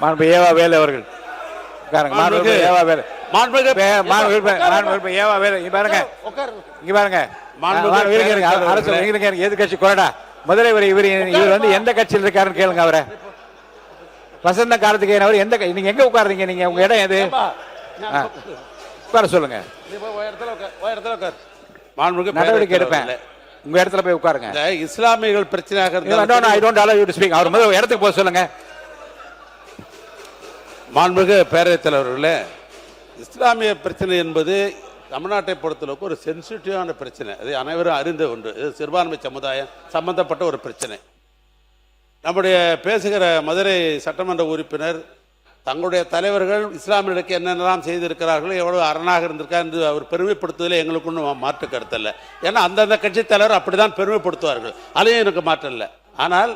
மாண்பு ஏவா வேலு அவர்கள் உட்காருங்க. மாண்பு ஏவா வேலு ஏவா வேலு இங்க பாருங்க, இங்க பாருங்க. அரசு எதிர்கட்சி கொறடா முதல்ல இவர் வந்து எந்த கட்சியில் இருக்காருன்னு கேளுங்க அவரை. வசந்த காலத்துக்கு அவர் எந்த நீங்க எங்க உட்காருங்க, நீங்க உங்க இடம் எது உட்கார சொல்லுங்க. நடவடிக்கை எடுப்பேன். உங்க இடத்துல போய் உட்காருங்க. இஸ்லாமியர்கள் பிரச்சனையாக அவர் முதல்ல இடத்துக்கு போக சொல்லுங்க. மாண்புமிகு பேரவைத் தலைவர்களே, இஸ்லாமிய பிரச்சனை என்பது தமிழ்நாட்டை பொறுத்தளவுக்கு ஒரு சென்சிட்டிவான பிரச்சனை. அது அனைவரும் அறிந்த ஒன்று. இது சிறுபான்மை சமுதாயம் சம்பந்தப்பட்ட ஒரு பிரச்சனை. நம்முடைய பேசுகிற மதுரை சட்டமன்ற உறுப்பினர் தங்களுடைய தலைவர்கள் இஸ்லாமியர்களுக்கு என்னென்னலாம் செய்திருக்கிறார்கள், எவ்வளவு அரணாக இருந்திருக்கார் என்று அவர் பெருமைப்படுத்துவதில் எங்களுக்கு ஒன்றும் மாற்று கருத்தல்ல. ஏன்னா அந்தந்த கட்சி தலைவர் அப்படிதான் பெருமைப்படுத்துவார்கள், அதையும் எனக்கு மாற்றல. ஆனால்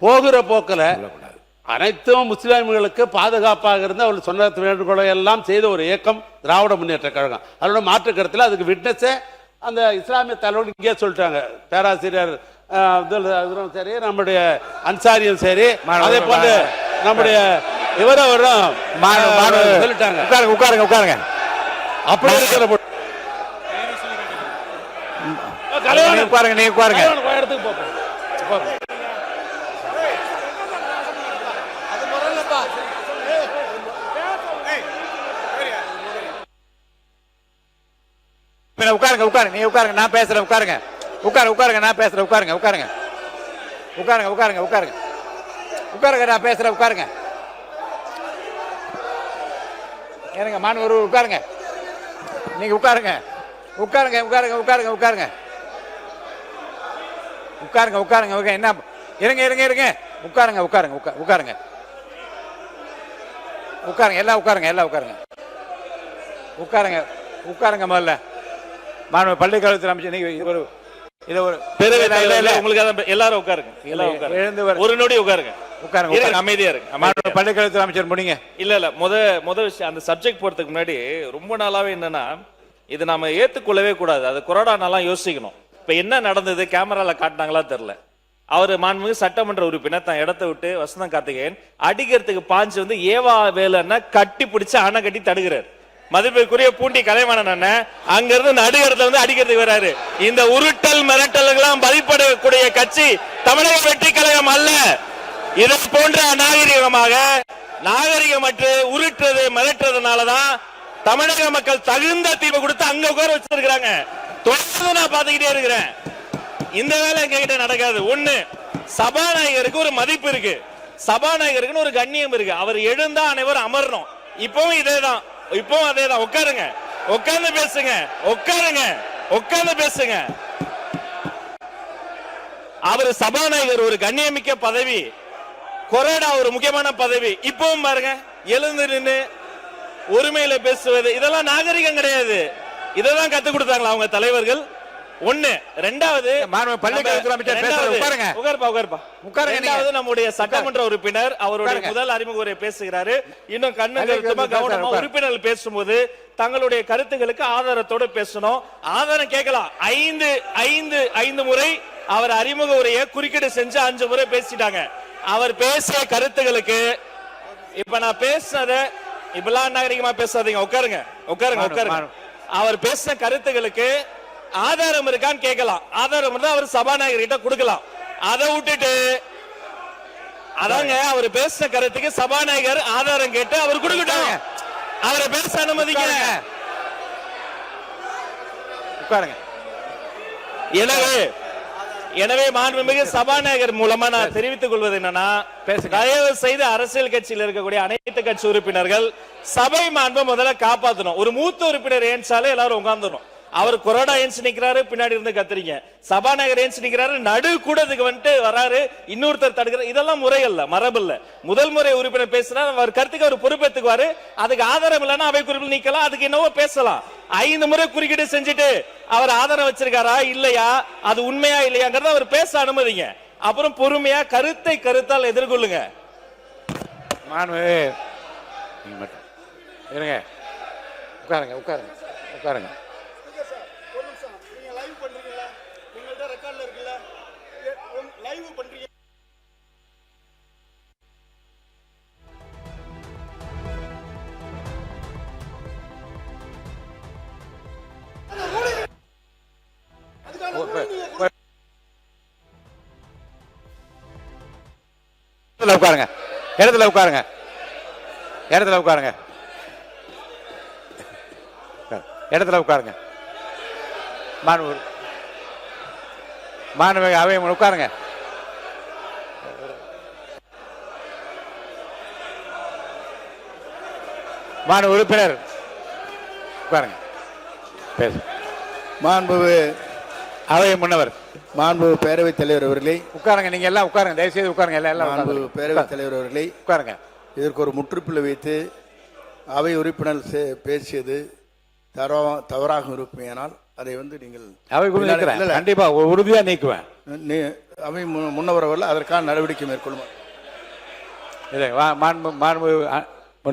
போகிற போக்கில் அனைத்தும் முஸ்லிம்களுக்கு பாதுகாப்பாக இருந்து அவர்கள் சொன்ன வேண்டுகோளை எல்லாம் செய்த ஒரு இயக்கம் திராவிட முன்னேற்ற கழகம். அதோட மாற்று கருத்தில் அதுக்கு விட்னஸே அந்த இஸ்லாமிய தலைவர்கள் இங்கே சொல்லிட்டாங்க. பேராசிரியர் அப்துல் சரி, நம்முடைய அன்சாரியும் சரி, அதே போன்று நம்முடைய இவரும் சொல்லிட்டாங்க. உட்காருங்க உட்காருங்க. அப்படி இருக்கிற உட்காருங்க, நீ உட்காருங்க. இடத்துக்கு போப்போம். உட்காருங்க உட்காருங்க, நீ உட்காருங்க, நான் பேசுறேன். உட்காருங்க உட்காருங்க, நான் பேசுறேன். உட்காருங்க உட்காருங்க உட்காருங்க உட்காருங்க, நான் பேசுறேன். உட்காருங்க. ஏனுங்க மாணவர் உட்காருங்க, நீங்க உட்காருங்க. உட்காருங்க என்ன இருங்க. உட்காருங்க. எல்லாம் உட்காருங்க முதல்ல. மாணவ பள்ளிக்கல்வித்துறை அமைச்சர் எல்லாரும் உட்காருங்க. ஒரு நொடி உட்காருங்க. அமைதியா இருக்கு. பள்ளிக்கல்வித்துறை அமைச்சர் முடிங்க. இல்ல முத விஷயம் அந்த சப்ஜெக்ட் போறதுக்கு முன்னாடி ரொம்ப நாளாவே என்னன்னா இது நாம ஏத்துக்கொள்ளவே கூடாது. அது கொரோனா நாளாம் யோசிக்கணும். இப்ப என்ன நடந்தது கேமரால காட்டினாங்களா தெரியல. அவர் மாண்புமிகு சட்டமன்ற உறுப்பினர் தான் இடத்தை விட்டு வசந்தம் கார்த்திகேயன் அடிக்கிறதுக்கு பாஞ்சு வந்து ஏவா வேலைன்னா கட்டி பிடிச்சு அணை கட்டி தடுக்கிறார். மதிப்பிற்குரிய பூண்டி கலைவாணன் அண்ணன் அங்க இருந்து நடுகிறதுல வந்து அடிக்கிறதுக்கு வராரு. இந்த உருட்டல் மிரட்டல்களாம் பதிப்படக்கூடிய கட்சி தமிழக வெற்றி கழகம் அல்ல. இதை போன்ற நாகரிகமற்று உருட்டுறது மிரட்டுறதுனாலதான் தமிழக மக்கள் தகுந்த தீர்வு கொடுத்து அங்க உட்கார வச்சிருக்காங்க. தொடர்ந்து நான் பாத்துக்கிட்டே இருக்கிறேன். இந்த வேலை எங்க கிட்ட நடக்காது. ஒண்ணு, சபாநாயகருக்கு ஒரு மதிப்பு இருக்கு, சபாநாயகருக்கு ஒரு கண்ணியம் இருக்கு. அவர் எழுந்தா அனைவரும் அமரணும். இப்பவும் இதேதான், இப்பவும் அதேதான். உட்காருங்க, உட்கார்ந்து பேசுங்க. உட்கார்ந்து பேசுங்க. அவர் சபாநாயகர் ஒரு கண்ணியமிக்க பதவி, கொரோனா ஒரு முக்கியமான பதவி. இப்பவும் பாருங்க, எழுந்து நின்று உரிமையில பேசுவது இதெல்லாம் நாகரிகம் கிடையாது. இதெல்லாம் கத்து கொடுத்தாங்களா அவங்க தலைவர்கள்? ஒண்ணு. ரெண்டாவது நம்முடைய சட்டமன்ற உறுப்பினர் அவருடைய முதல் அறிமுக உரை பேசுகிறாரு. இன்னும் கண்ணு கருத்துமா கவனமா உறுப்பினர்கள் பேசும்போது தங்களுடைய கருத்துக்களுக்கு ஆதாரத்தோடு பேசணும். ஆதாரம் கேட்கலாம். ஐந்து முறை அவர் அறிமுக உரையை குறுக்கீடு செஞ்சு 5 முறை பேசிட்டாங்க. அவர் பேசிய கருத்துக்களுக்கு இப்ப நான் பேசுனத இப்பெல்லாம் நாகரிகமா பேசாதீங்க. உட்காருங்க. அவர் பேசின கருத்துக்களுக்கு ஆதாரம் இருக்கான்னு கேட்கலாம். ஆதாரம் இருந்தா அவர் சபாநாயகர் கிட்ட கொடுக்கலாம். அதை விட்டுட்டு அதாங்க அவர் பேசின கருத்துக்கு சபாநாயகர் ஆதாரம் கேட்டு அவர் கொடுக்கட்டும். அவரை பேச அனுமதிங்க. எனவே மாண்புமிகு சபாநாயகர் மூலமா நான் தெரிவித்துக் கொள்வது என்னன்னா, தயவு செய்து அரசியல் கட்சியில் இருக்கக்கூடிய அனைத்து கட்சி உறுப்பினர்கள் சபை மாண்பை முதல்ல காப்பாற்றணும். ஒரு மூத்த உறுப்பினர் ஏன்சாலே எல்லாரும் உட்கார்ந்துடும். அவர் கொரோனா ஏன்ஸ் நிக்கிறாரு, பின்னாடி இருந்து கத்துறீங்க. சபாநாயகர் ஏன்ஸ் நிக்கிறாரு, நடு கூடத்துக்கு வந்துட்டு வராரு, இன்னொருத்தர் தடுக்கிறார். இதெல்லாம் முறை அல்ல, மரபு இல்ல. முதல் முறை உறுப்பினர் பேசுறாரு, அவர் கருத்துக்கு அவர் பொறுப்பேற்றுக்குவாரு. அதுக்கு ஆதாரம் இல்லைன்னா அவை குறிப்பில் நீக்கலாம், அதுக்கு என்னவோ பேசலாம். 5 முறை குறுக்கீடு செஞ்சுட்டு அவர் ஆதாரம் வச்சிருக்காரா இல்லையா, அது உண்மையா இல்லையாங்கிறத அவர் பேச அனுமதிங்க. அப்புறம் பொறுமையா கருத்தால் எதிர்கொள்ளுங்க. உட்காருங்க. இடத்துல உட்காருங்க, இடத்துல உட்காருங்க, இடத்துல உட்காருங்க, இடத்துல உட்காருங்க. மாண்புமிகு அவை உட்காருங்க. மாண்பு உறுப்பினர் உட்காருங்க, பேசு. மாண்புமிகு அவை முன்னவர், மாண்புமிகு பேரவைத் தலைவர் அவர்களே, உட்காருங்க. நீங்க எல்லாம் உட்காருங்க, தயவு செய்து உட்காருங்க. எல்லாம் மாண்புமிகு பேரவைத் தலைவர் அவர்களே, உட்காருங்க. இதற்கு ஒரு முற்றுப்புள்ளி வைத்து அவை உறுப்பினர் பேசியது தவறாக இருக்குமேயானால் அதை நீங்கள் அவை கண்டிப்பா உறுதியா நீக்குவேன். அவை முன்னவர் அவர்கள் அதற்கான நடவடிக்கை மேற்கொள்ளும்.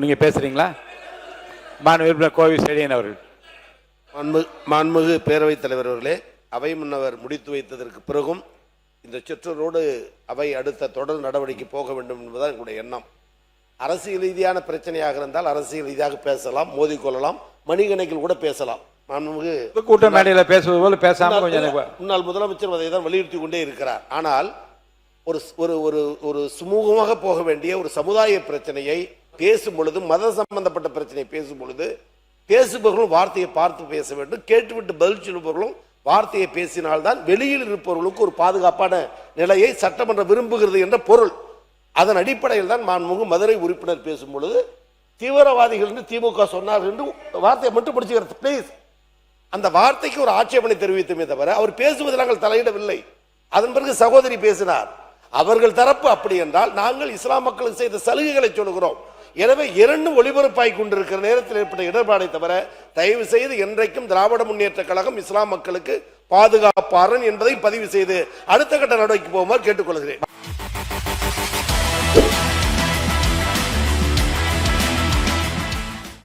நீங்க பேசுறீங்களா? மாண்பு உறுப்பினர் கோவி செழியன் அவர்கள். மாண்புமிகு பேரவைத் தலைவர் அவர்களே, அவை முன்னவர் முடித்து வைத்ததற்கு பிறகும் இந்த சொற்றொடரோடு அவை அடுத்த தொடர் நடவடிக்கை போக வேண்டும் என்பதுதான் எங்களுடைய எண்ணம். அரசியல் ரீதியான பிரச்சனையாக இருந்தால் அரசியல் ரீதியாக பேசலாம், மோதிக்கொள்ளலாம், மணிகணக்கில் கூட பேசலாம். மாண்புமிகு கூட்ட மேடையில் பேசுவது போல பேசாம கொஞ்சம் முன்னாள் முதலமைச்சர் அதை தான் வலியுறுத்தி கொண்டே இருக்கிறார். ஆனால் ஒரு ஒரு ஒரு ஒரு சுமூகமாக போக வேண்டிய ஒரு சமுதாய பிரச்சனையை பேசும் பொழுது, மத சம்பந்தப்பட்ட பிரச்சனையை பேசும் பொழுது பேசுபவர்களும் வார்த்தையை பார்த்து பேச வேண்டும், கேட்டுவிட்டு பதில் சொல்லுபவர்களும் வார்த்தையை பேசினால்தான் வெளியில் இருப்பவர்களுக்கு ஒரு பாதுகாப்பான நிலையை சட்டமன்றம் விரும்புகிறது என்ற பொருள். அதன் அடிப்படையில் தான் மாண்புமிகு மதுரை உறுப்பினர் பேசும் பொழுது தீவிரவாதிகள் என்று திமுக சொன்னார்கள் என்று வார்த்தையை மட்டும் பிடிச்சுக்கிறது. பிளீஸ், அந்த வார்த்தைக்கு ஒரு ஆட்சேபனை தெரிவித்துமே தவிர அவர் பேசுவதில் நாங்கள் தலையிடவில்லை. அதன் பிறகு சகோதரி பேசினார். அவர்கள் தரப்பு அப்படி என்றால் நாங்கள் இஸ்லாம் மக்களுக்கு செய்த சலுகைகளை சொல்லுகிறோம். எனவே இரண்டும் ஒளிபரப்பாய் கொண்டிருக்கிற நேரத்தில் ஏற்பட்ட இடர்பாடை தவிர தயவு செய்து என்றைக்கும் திராவிட முன்னேற்ற கழகம் இஸ்லாம் மக்களுக்கு பாதுகாப்பாரன் என்பதை பதிவு செய்து அடுத்த கட்ட நடவடிக்கை போகுமாறு கேட்டுக்கொள்கிறேன்.